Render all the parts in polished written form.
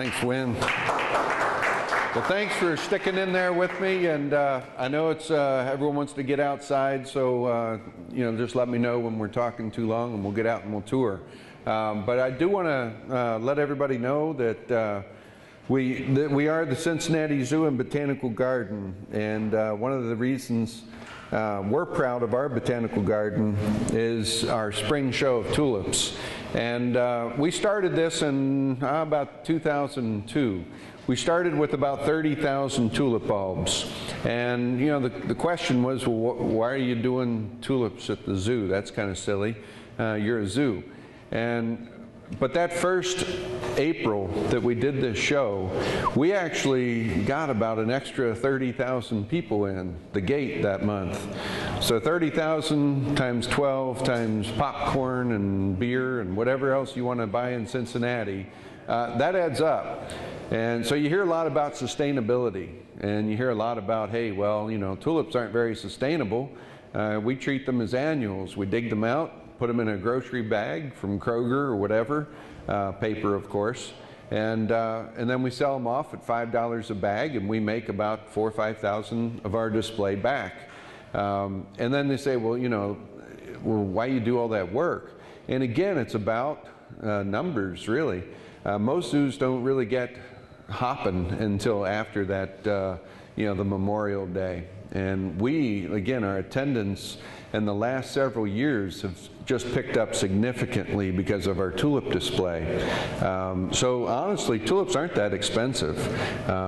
Thanks, Wynn. Well, thanks for sticking in there with me, and I know it's everyone wants to get outside, so you know, just let me know when we're talking too long, and we'll get out and we'll tour. But I do want to let everybody know that we are the Cincinnati Zoo and Botanical Garden, and one of the reasons we're proud of our botanical garden is our Spring Show of Tulips. And we started this in about 2002. We started with about 30,000 tulip bulbs. And you know, the question was, well, why are you doing tulips at the zoo? That's kind of silly. You're a zoo. But that first April that we did this show, we actually got about an extra 30,000 people in the gate that month. So 30,000 times 12 times popcorn and beer and whatever else you want to buy in Cincinnati, that adds up. And so you hear a lot about sustainability, and you hear a lot about, hey, well, you know, tulips aren't very sustainable. We treat them as annuals. We dig them out, put them in a grocery bag from Kroger or whatever, paper of course, and then we sell them off at $5 a bag, and we make about 4,000 or 5,000 of our display back. And then they say, well, you know, well, why you do all that work? And again, it's about numbers, really. Most zoos don't really get hopping until after that, you know, the Memorial Day. And we, again, our attendance in the last several years have just picked up significantly because of our tulip display. So honestly, tulips aren't that expensive,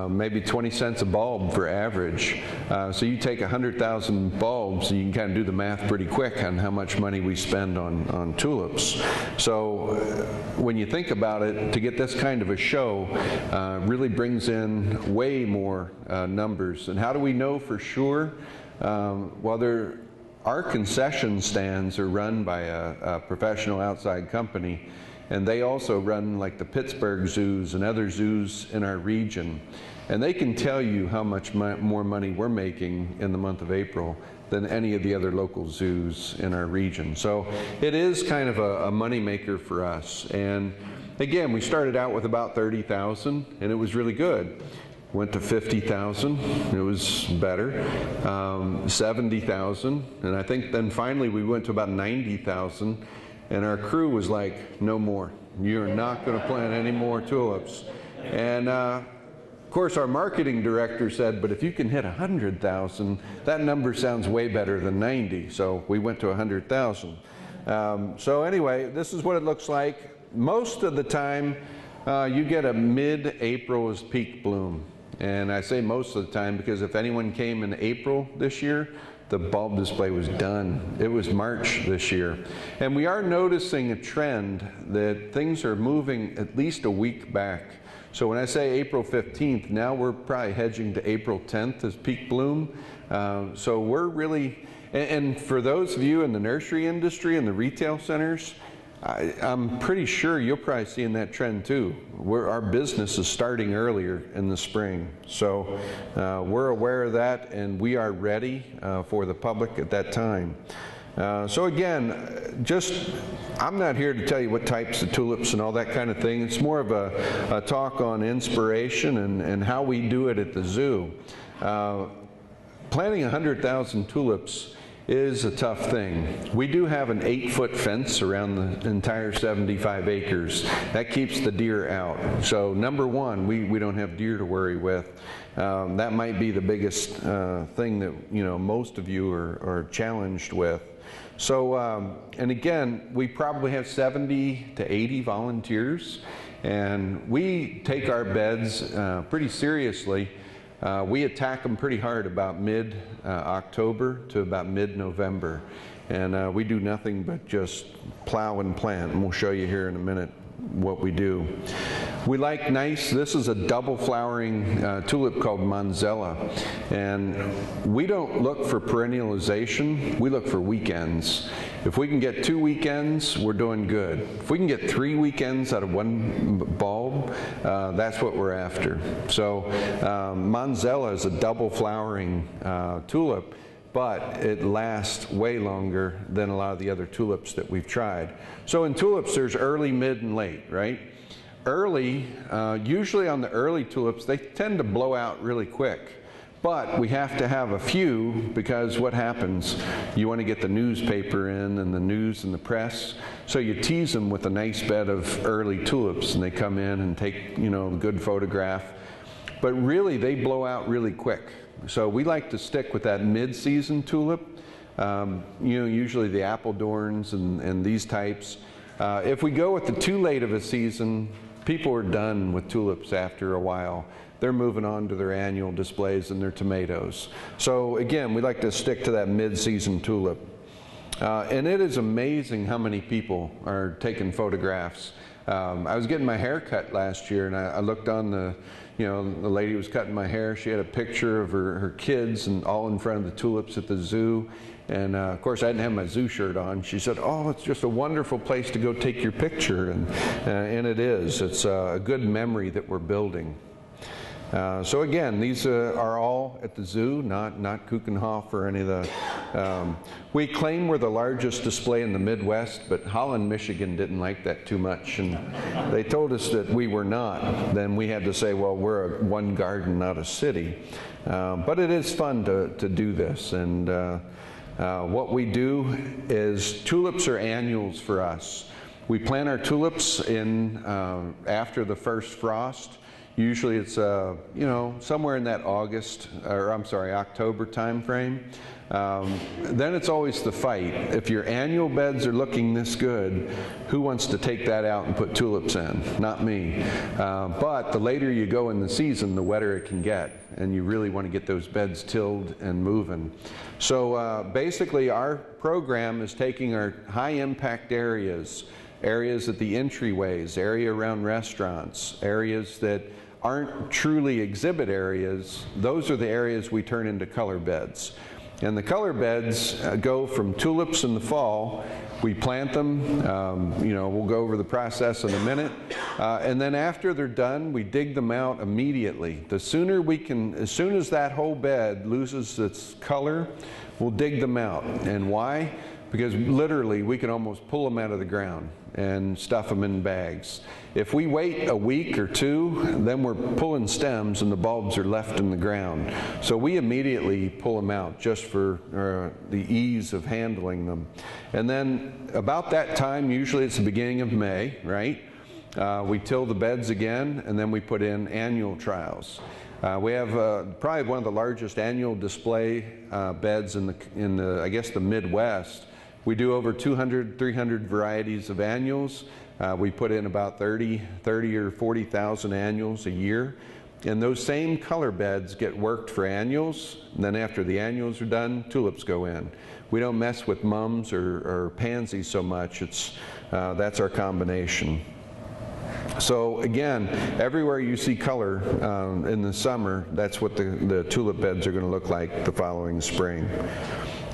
maybe 20 cents a bulb for average. So you take 100,000 bulbs, and you can kind of do the math pretty quick on how much money we spend on tulips. So when you think about it, to get this kind of a show really brings in way more numbers. And how do we know for sure? Well, our concession stands are run by a professional outside company, and they also run like the Pittsburgh zoos and other zoos in our region. And they can tell you how much more money we're making in the month of April than any of the other local zoos in our region. So it is kind of a money maker for us. And again, we started out with about 30,000, and it was really good. Went to 50,000, it was better, 70,000, and I think then finally we went to about 90,000, and our crew was like, no more. You're not going to plant any more tulips. And of course our marketing director said, but if you can hit 100,000, that number sounds way better than 90, so we went to 100,000. So anyway, this is what it looks like. Most of the time, you get a mid-April is peak bloom. And I say most of the time because if anyone came in April this year, the bulb display was done. It was March this year. And we are noticing a trend that things are moving at least a week back. So when I say April 15th, now we're probably hedging to April 10th as peak bloom. So we're really, and for those of you in the nursery industry and the retail centers, I'm pretty sure you'll probably see in that trend too. Our business is starting earlier in the spring. So we're aware of that, and we are ready for the public at that time. So again, I'm not here to tell you what types of tulips and all that kind of thing. It's more of a talk on inspiration and how we do it at the zoo. Planting 100,000 tulips is a tough thing. We do have an 8-foot fence around the entire 75 acres. That keeps the deer out. So number one, we don't have deer to worry with. That might be the biggest thing that, you know, most of you are challenged with. So, and again, we probably have 70 to 80 volunteers, and we take our beds pretty seriously. We attack them pretty hard about mid-October to about mid-November. And we do nothing but just plow and plant. And we'll show you here in a minute what we do. We like nice, this is a double flowering tulip called Manzella. And we don't look for perennialization, we look for weekends. If we can get 2 weekends, we're doing good. If we can get 3 weekends out of one bulb, that's what we're after. So Manzella is a double flowering tulip, but it lasts way longer than a lot of the other tulips that we've tried. So in tulips, there's early, mid, and late, right? early, usually on the early tulips, they tend to blow out really quick. But we have to have a few because what happens, you want to get the newspaper in and the news and the press. So you tease them with a nice bed of early tulips and they come in and take, you know, a good photograph. But really they blow out really quick. So we like to stick with that mid-season tulip. You know, usually the Appledorns and these types. If we go with the too late of a season, people are done with tulips after a while. They're moving on to their annual displays and their tomatoes. So again, we like to stick to that mid-season tulip. And it is amazing how many people are taking photographs. I was getting my hair cut last year and I looked on the, you know, the lady who was cutting my hair, she had a picture of her kids and all in front of the tulips at the zoo. And of course I didn't have my zoo shirt on. She said, oh, it's just a wonderful place to go take your picture. And it is. It's a good memory that we're building. So again, these are all at the zoo, not Kuchenhof or any of the... we claim we're the largest display in the Midwest, but Holland, Michigan didn't like that too much. And they told us that we were not. Then we had to say, well, we're one garden, not a city. But it is fun to do this. And what we do is tulips are annuals for us. We plant our tulips in after the first frost. Usually it's, you know, somewhere in that October time frame. Then it's always the fight. If your annual beds are looking this good, who wants to take that out and put tulips in? Not me. But the later you go in the season, the wetter it can get. And you really want to get those beds tilled and moving. So basically our program is taking our high impact areas at the entryways, area around restaurants, areas that aren't truly exhibit areas. Those are the areas we turn into color beds. And the color beds go from tulips in the fall. We plant them, you know, we'll go over the process in a minute. And then after they're done, we dig them out immediately. The sooner we can, as soon as that whole bed loses its color, we'll dig them out. And why? Because literally we can almost pull them out of the ground and stuff them in bags. If we wait a week or two, then we're pulling stems and the bulbs are left in the ground. So we immediately pull them out just for the ease of handling them. And then about that time, usually it's the beginning of May, right? We till the beds again and then we put in annual trials. We have probably one of the largest annual display beds in the I guess the Midwest. We do over 200, 300 varieties of annuals. We put in about 30 or 40,000 annuals a year. And those same color beds get worked for annuals. And then after the annuals are done, tulips go in. We don't mess with mums or pansies so much. That's our combination. So again, everywhere you see color in the summer, that's what the tulip beds are going to look like the following spring.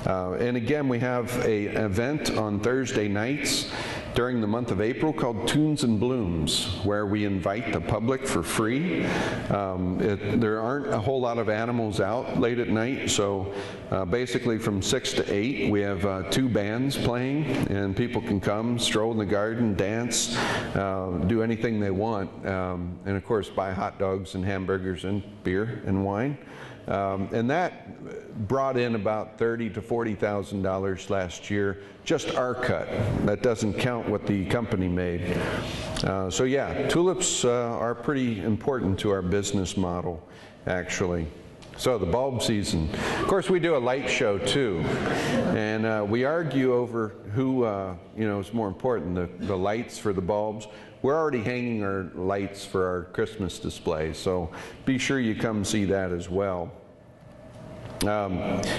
And again, we have an event on Thursday nights during the month of April called Tunes and Blooms, where we invite the public for free. There aren't a whole lot of animals out late at night, so basically from 6 to 8 we have 2 bands playing, and people can come, stroll in the garden, dance, do anything they want, and of course buy hot dogs and hamburgers and beer and wine. And that brought in about $30,000 to $40,000 last year, just our cut. That doesn't count what the company made. So yeah, tulips are pretty important to our business model, actually. So the bulb season. Of course, we do a light show too, and we argue over who you know is more important, the lights for the bulbs. We're already hanging our lights for our Christmas display, so be sure you come see that as well.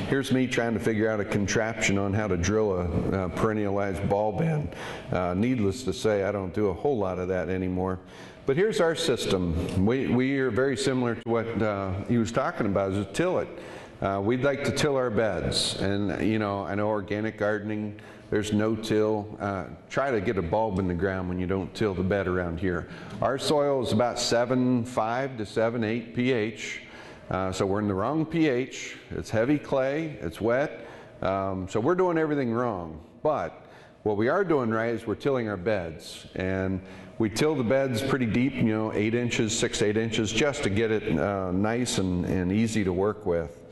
Here's me trying to figure out a contraption on how to drill a perennialized bulb in. Needless to say, I don't do a whole lot of that anymore. But here's our system. We are very similar to what he was talking about, is till it. We'd like to till our beds, and you know, I know organic gardening, there's no till. Try to get a bulb in the ground when you don't till the bed around here. Our soil is about 7.5 to 7.8 pH. So we're in the wrong pH. It's heavy clay, it's wet. So we're doing everything wrong. But what we are doing right is we're tilling our beds. And We till the beds pretty deep, 8 inches, 6 to 8 inches, just to get it nice and easy to work with.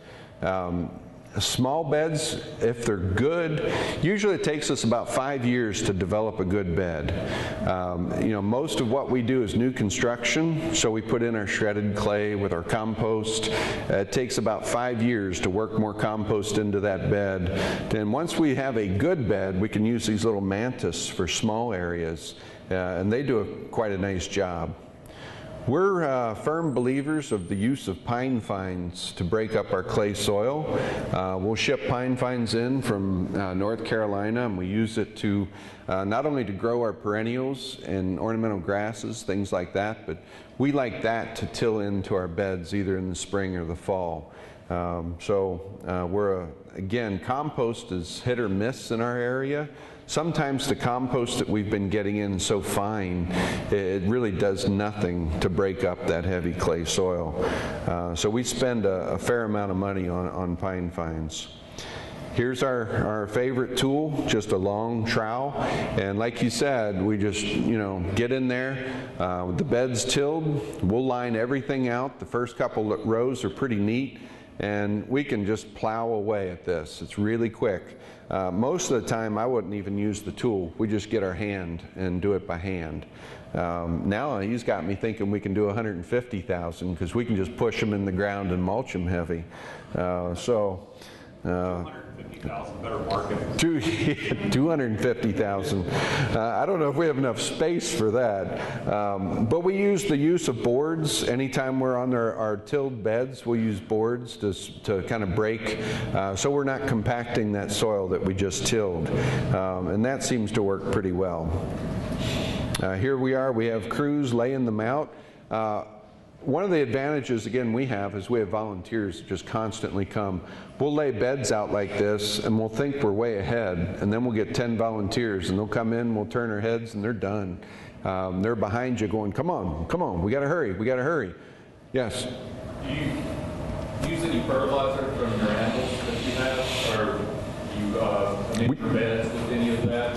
Small beds, if they're good, usually it takes us about 5 years to develop a good bed. Most of what we do is new construction, so we put in our shredded clay with our compost. It takes about 5 years to work more compost into that bed. And once we have a good bed, we can use these little mantis for small areas, and they do quite a nice job. We're firm believers of the use of pine fines to break up our clay soil. We'll ship pine fines in from North Carolina, and we use it to not only to grow our perennials and ornamental grasses, things like that, but we like that to till into our beds either in the spring or the fall. Again, compost is hit or miss in our area. Sometimes the compost that we've been getting in is so fine, it really does nothing to break up that heavy clay soil. So we spend a fair amount of money on pine fines. Here's our favorite tool, just a long trowel. And like you said, we just, get in there. The bed's tilled. We'll line everything out. The first couple of rows are pretty neat. And we can just plow away at this. It's really quick. Most of the time, I wouldn't even use the tool. We just get our hand and do it by hand. Now he's got me thinking we can do 150,000 because we can just push them in the ground and mulch them heavy. 250,000, better market. 250,000. I don't know if we have enough space for that. But we use the use of boards. Anytime we're on our tilled beds, we'll use boards to kind of break, so we're not compacting that soil that we just tilled. And that seems to work pretty well. Here we are. We have crews laying them out. One of the advantages, again, we have is we have volunteers that just constantly come. We'll lay beds out like this, and we'll think we're way ahead, and then we'll get 10 volunteers, and they'll come in, we'll turn our heads, and they're done. They're behind you going, come on, we got to hurry, we got to hurry. Yes? Do you use any fertilizer from your animals that you have, or do you make your beds with any of that?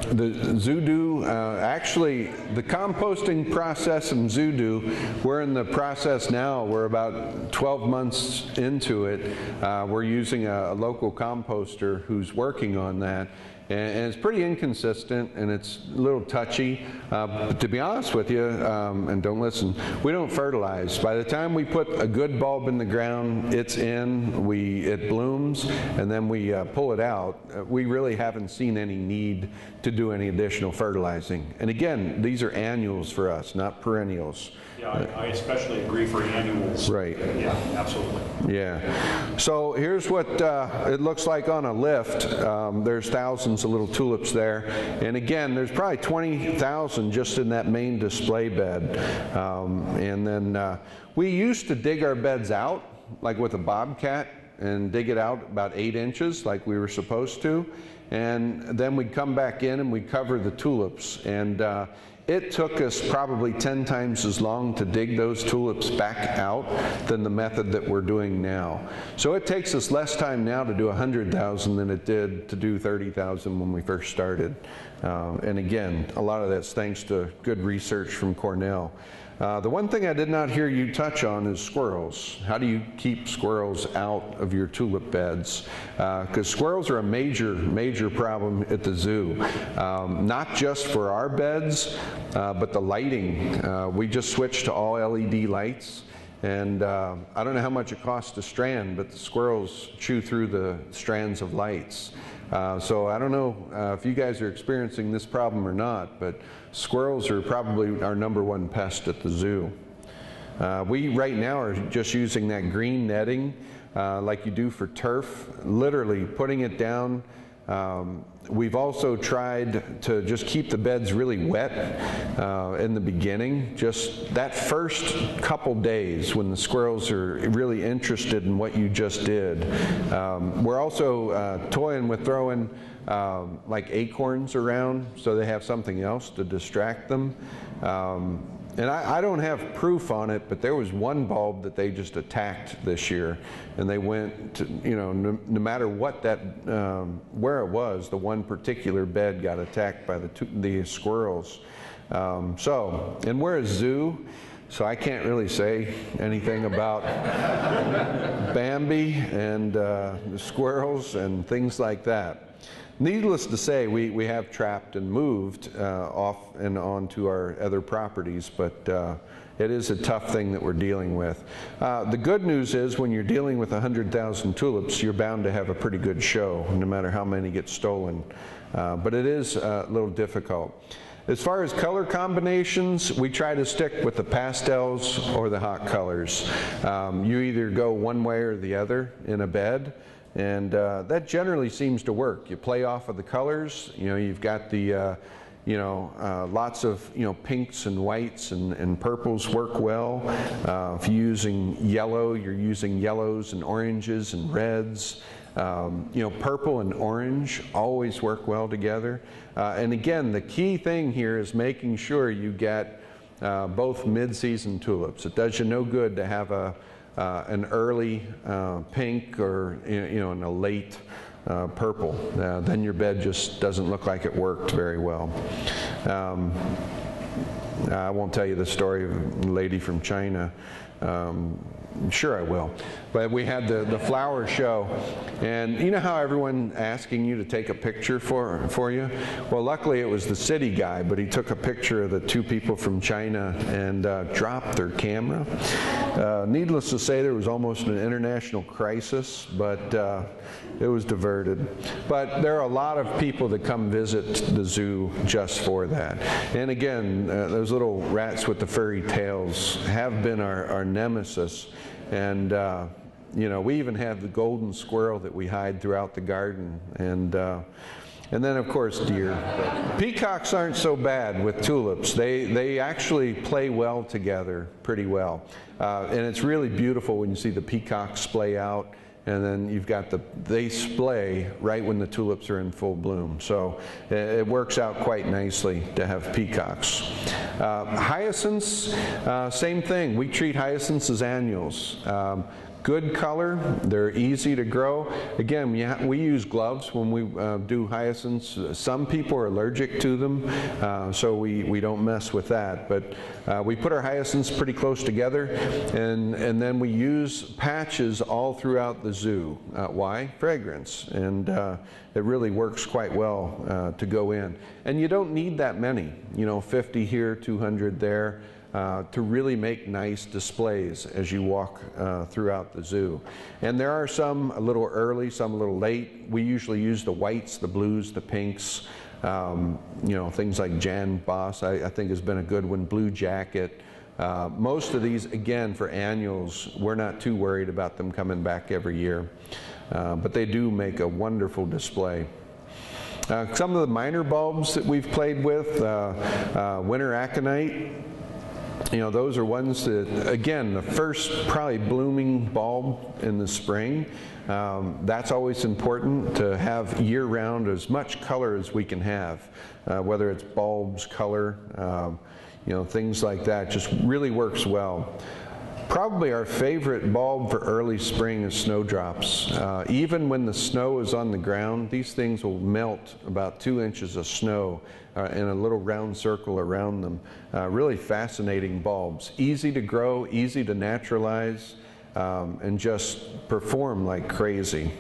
The Zoodoo, actually, the composting process in Zoodoo, we're in the process now. We're about 12 months into it. We're using a local composter who's working on that. And it's pretty inconsistent, and it's a little touchy. But to be honest with you, and don't listen, we don't fertilize. By the time we put a good bulb in the ground, it's in, it blooms, and then we pull it out. We really haven't seen any need to do any additional fertilizing. And again, these are annuals for us, not perennials. Yeah, I especially agree for annuals. Right. Yeah, absolutely. Yeah. So here's what it looks like on a lift. There's thousands of little tulips there. And again, there's probably 20,000 just in that main display bed. And then we used to dig our beds out, like with a bobcat, and dig it out about 8 inches like we were supposed to. And then we'd come back in and we'd cover the tulips. And it took us probably 10 times as long to dig those tulips back out than the method that we're doing now. So it takes us less time now to do 100,000 than it did to do 30,000 when we first started. And again, a lot of that's thanks to good research from Cornell. The one thing I did not hear you touch on is squirrels. How do you keep squirrels out of your tulip beds? Because squirrels are a major problem at the zoo. Not just for our beds, but the lighting. We just switched to all LED lights. And I don't know how much it costs a strand, but the squirrels chew through the strands of lights. So I don't know if you guys are experiencing this problem or not, but squirrels are probably our #1 pest at the zoo. We right now are just using that green netting like you do for turf, literally putting it down. We've also tried to just keep the beds really wet in the beginning, just that first couple days when the squirrels are really interested in what you just did. We're also toying with throwing like acorns around so they have something else to distract them. And I don't have proof on it, but there was one bulb that they just attacked this year, and they went to, no matter what where it was, the one particular bed got attacked by the squirrels. And we're a zoo, so I can't really say anything about Bambi and the squirrels and things like that. Needless to say, we have trapped and moved off and on to our other properties, but it is a tough thing that we're dealing with. The good news is when you're dealing with 100,000 tulips, you're bound to have a pretty good show, no matter how many get stolen. But it is a little difficult. As far as color combinations, we try to stick with the pastels or the hot colors. You either go one way or the other in a bed, and that generally seems to work. You play off of the colors. You know, you've got the lots of pinks and whites and purples work well. If you're using yellow, you're using yellows and oranges and reds. Purple and orange always work well together. And again, the key thing here is making sure you get both mid-season tulips. It does you no good to have an early pink or and a late purple. Then your bed just doesn't look like it worked very well. I won't tell you the story of a lady from China. Sure I will. But we had the flower show, and you know how everyone asking you to take a picture for you? Well, luckily it was the city guy, but he took a picture of the two people from China and dropped their camera. Needless to say, there was almost an international crisis, but it was diverted. But there are a lot of people that come visit the zoo just for that. And again, those little rats with the furry tails have been our nemesis. And we even have the golden squirrel that we hide throughout the garden, and then of course deer. Peacocks aren't so bad with tulips. They actually play well together pretty well, and it's really beautiful when you see the peacocks splay out, and then you've got they splay right when the tulips are in full bloom. So it works out quite nicely to have peacocks. Hyacinths, same thing. We treat hyacinths as annuals. Good color, they're easy to grow. Again, we use gloves when we do hyacinths. Some people are allergic to them, so we don't mess with that. But we put our hyacinths pretty close together, and then we use patches all throughout the zoo. Why? Fragrance. And it really works quite well to go in. And you don't need that many, 50 here, 200 there. To really make nice displays as you walk throughout the zoo. And there are some a little early, some a little late. We usually use the whites, the blues, the pinks, things like Jan Boss, I think has been a good one, Blue Jacket. Most of these, again, for annuals, we're not too worried about them coming back every year. But they do make a wonderful display. Some of the minor bulbs that we've played with, winter aconite, those are ones that, again, the first probably blooming bulb in the spring. That's always important to have year-round as much color as we can have, whether it's bulbs, color, things like that. Just really works well. Probably our favorite bulb for early spring is snowdrops. Even when the snow is on the ground, these things will melt about 2 inches of snow in a little round circle around them. Really fascinating bulbs. Easy to grow, easy to naturalize, and just perform like crazy.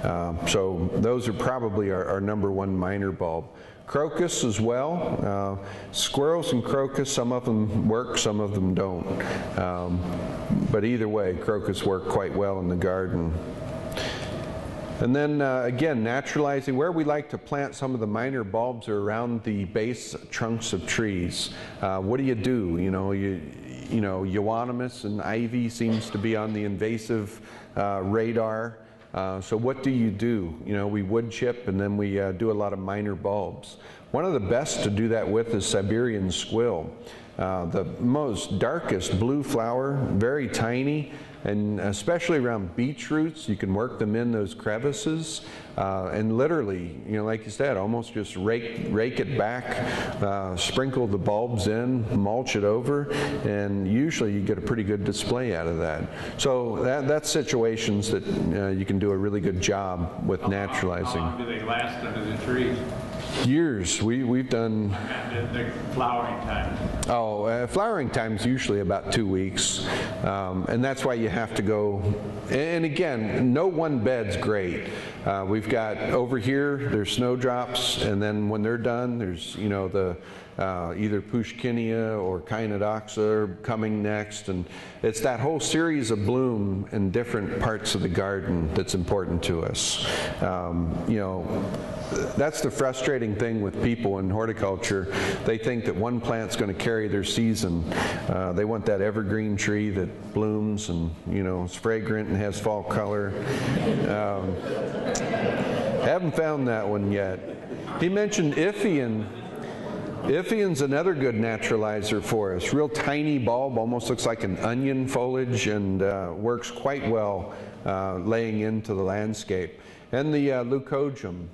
So those are probably our #1 minor bulb. Crocus as well. Squirrels and crocus, some of them work, some of them don't. But either way, crocus work quite well in the garden. And then again, naturalizing, where we like to plant some of the minor bulbs are around the base trunks of trees. What do? Euonymus and ivy seems to be on the invasive radar. So what do? We wood chip, and then we do a lot of minor bulbs. One of the best to do that with is Siberian squill. The most darkest blue flower, very tiny, and especially around beech roots, you can work them in those crevices, and literally, like you said, almost just rake it back, sprinkle the bulbs in, mulch it over, and usually you get a pretty good display out of that. So that's situations that you can do a really good job with naturalizing. How long do they last under the trees? Years. We've done. The flowering time. Oh, flowering time's usually about 2 weeks, and that's why you have to go. And again, no one bed's great. We've got over here, there's snowdrops, and then when they're done, there's the either Pushkinia or Kynodoxa coming next, and it's that whole series of bloom in different parts of the garden that's important to us. That's the frustrating thing with people in horticulture. They think that one plant's going to carry their season. They want that evergreen tree that blooms and is fragrant and has fall color. Haven't found that one yet. He mentioned Ipheion. Iphion's another good naturalizer for us. Real tiny bulb, almost looks like an onion foliage, and works quite well laying into the landscape. And the leucojum,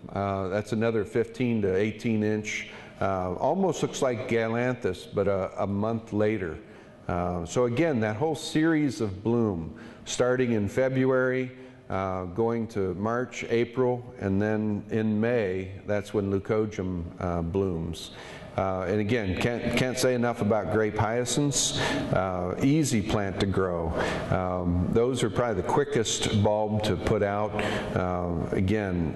that's another 15 to 18 inch, almost looks like galanthus, but a month later. So again, that whole series of bloom, starting in February, going to March, April, and then in May, that's when leucojum blooms. And again, can't say enough about grape hyacinths. Easy plant to grow. Those are probably the quickest bulb to put out. Again,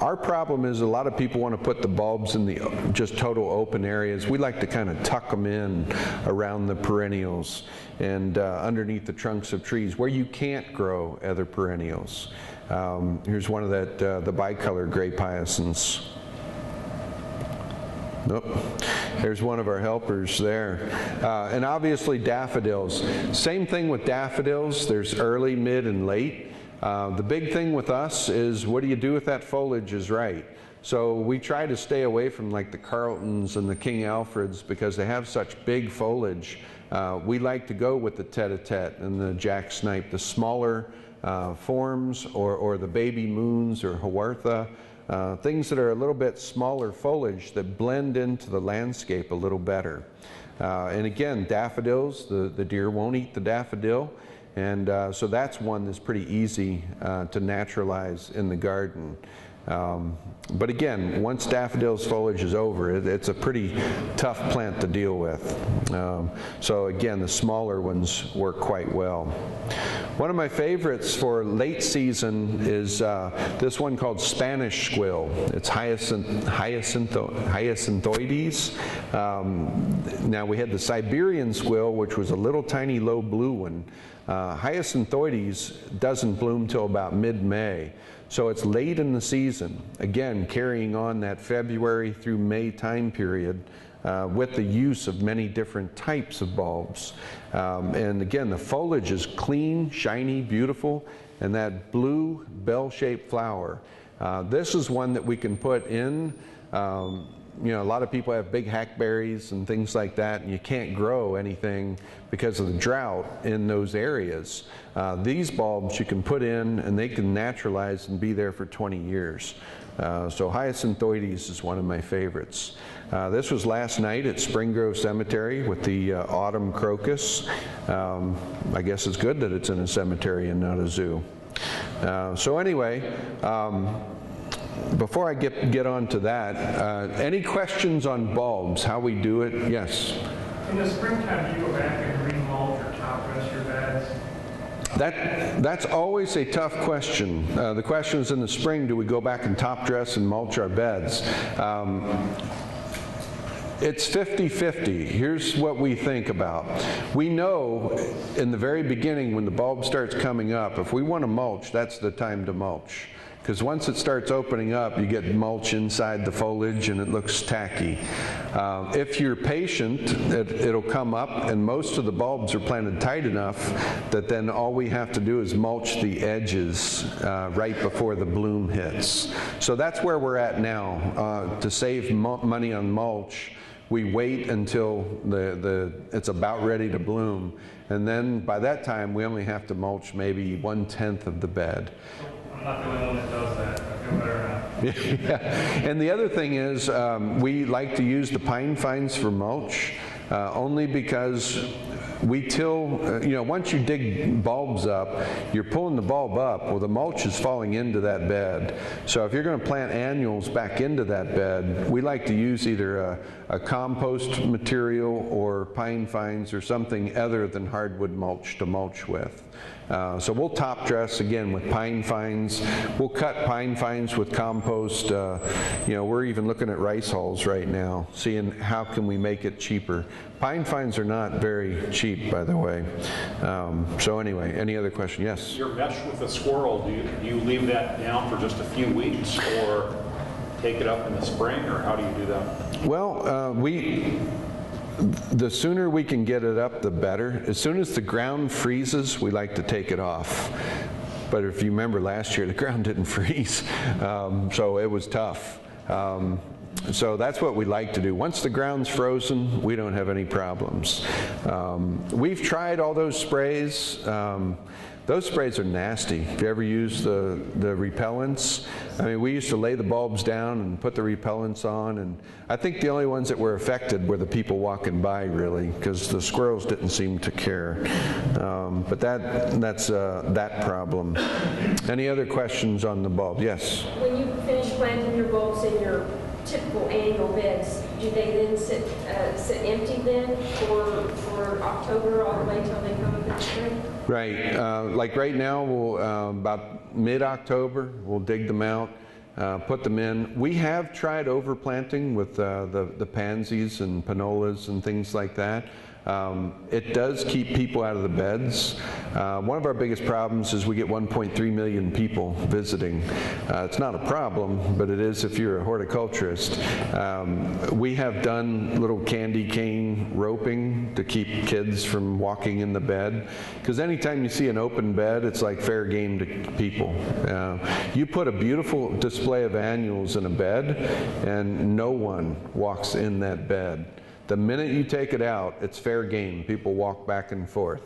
our problem is a lot of people want to put the bulbs in the just total open areas. We like to kind of tuck them in around the perennials and underneath the trunks of trees where you can't grow other perennials. Here's one of the bicolor grape hyacinths. Nope. There's one of our helpers there. And obviously daffodils. Same thing with daffodils. There's early, mid, and late. The big thing with us is what do you do if that foliage is right? So we try to stay away from like the Carltons and the King Alfreds because they have such big foliage. We like to go with the tete-a-tete and the jacksnipe, the smaller forms, or the baby moons or Hawortha. Things that are a little bit smaller foliage that blend into the landscape a little better. And again, daffodils, the deer won't eat the daffodil, and so that's one that's pretty easy to naturalize in the garden. But again, once daffodil's foliage is over, it's a pretty tough plant to deal with. So again, the smaller ones work quite well. One of my favorites for late season is this one called Spanish squill. It's hyacintoides. Now we had the Siberian squill, which was a little tiny low blue one. Hyacintoides doesn't bloom till about mid-May. So it's late in the season, again, carrying on that February through May time period with the use of many different types of bulbs. And again, the foliage is clean, shiny, beautiful, and that blue bell-shaped flower. This is one that we can put in. A lot of people have big hackberries and things like that, and you can't grow anything because of the drought in those areas. These bulbs you can put in, and they can naturalize and be there for 20 years. So hyacintoides is one of my favorites. This was last night at Spring Grove Cemetery with the autumn crocus. I guess it's good that it's in a cemetery and not a zoo. So anyway, before I get on to that, any questions on bulbs, how we do it? Yes? In the springtime, do you go back and remulch or top dress your beds? That's always a tough question. The question is in the spring, do we go back and top dress and mulch our beds? It's 50-50. Here's what we think about. We know in the very beginning when the bulb starts coming up, if we want to mulch, that's the time to mulch. Because once it starts opening up, you get mulch inside the foliage and it looks tacky. If you're patient, it'll come up, and most of the bulbs are planted tight enough that then all we have to do is mulch the edges right before the bloom hits. So that's where we're at now. To save money on mulch, we wait until it's about ready to bloom, and then by that time we only have to mulch maybe 1/10 of the bed. I'm not the only one that does that. I feel better now. Yeah. And the other thing is we like to use the pine fines for mulch. only because we till, once you dig bulbs up, you're pulling the bulb up. Well, the mulch is falling into that bed. So if you're going to plant annuals back into that bed, we like to use either a compost material or pine fines or something other than hardwood mulch to mulch with. So we'll top dress again with pine fines. We'll cut pine fines with compost. We're even looking at rice hulls right now, seeing how can we make it cheaper. Pine fines are not very cheap, by the way. So anyway, any other question? Yes? Your mesh with the squirrel, do you leave that down for just a few weeks or take it up in the spring, or how do you do that? Well, the sooner we can get it up, the better. As soon as the ground freezes, we like to take it off. But if you remember last year, the ground didn't freeze, so it was tough. So that's what we like to do. Once the ground's frozen, we don't have any problems. We've tried all those sprays. Those sprays are nasty. If you ever use the repellents, I mean, we used to lay the bulbs down and put the repellents on, and I think the only ones that were affected were the people walking by, really, because the squirrels didn't seem to care. But that's that problem. Any other questions on the bulb? Yes? When you finish planting your bulbs in your typical annual beds, do they then sit empty then for October all the way till they come up in the spring? Right. Like right now, we'll about mid-October, we'll dig them out, put them in. We have tried overplanting with the pansies and panolas and things like that. It does keep people out of the beds. One of our biggest problems is we get 1.3 million people visiting. It's not a problem, but it is if you're a horticulturist. We have done little candy cane roping to keep kids from walking in the bed, because anytime you see an open bed, it's like fair game to people. You put a beautiful display of annuals in a bed, and no one walks in that bed. The minute you take it out, it's fair game. People walk back and forth.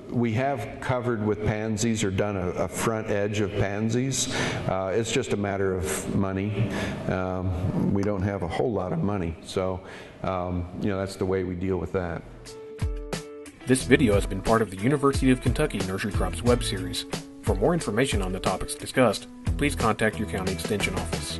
We have covered with pansies or done a front edge of pansies. It's just a matter of money. We don't have a whole lot of money, so that's the way we deal with that. This video has been part of the University of Kentucky Nursery Crops web series. For more information on the topics discussed, please contact your county extension office.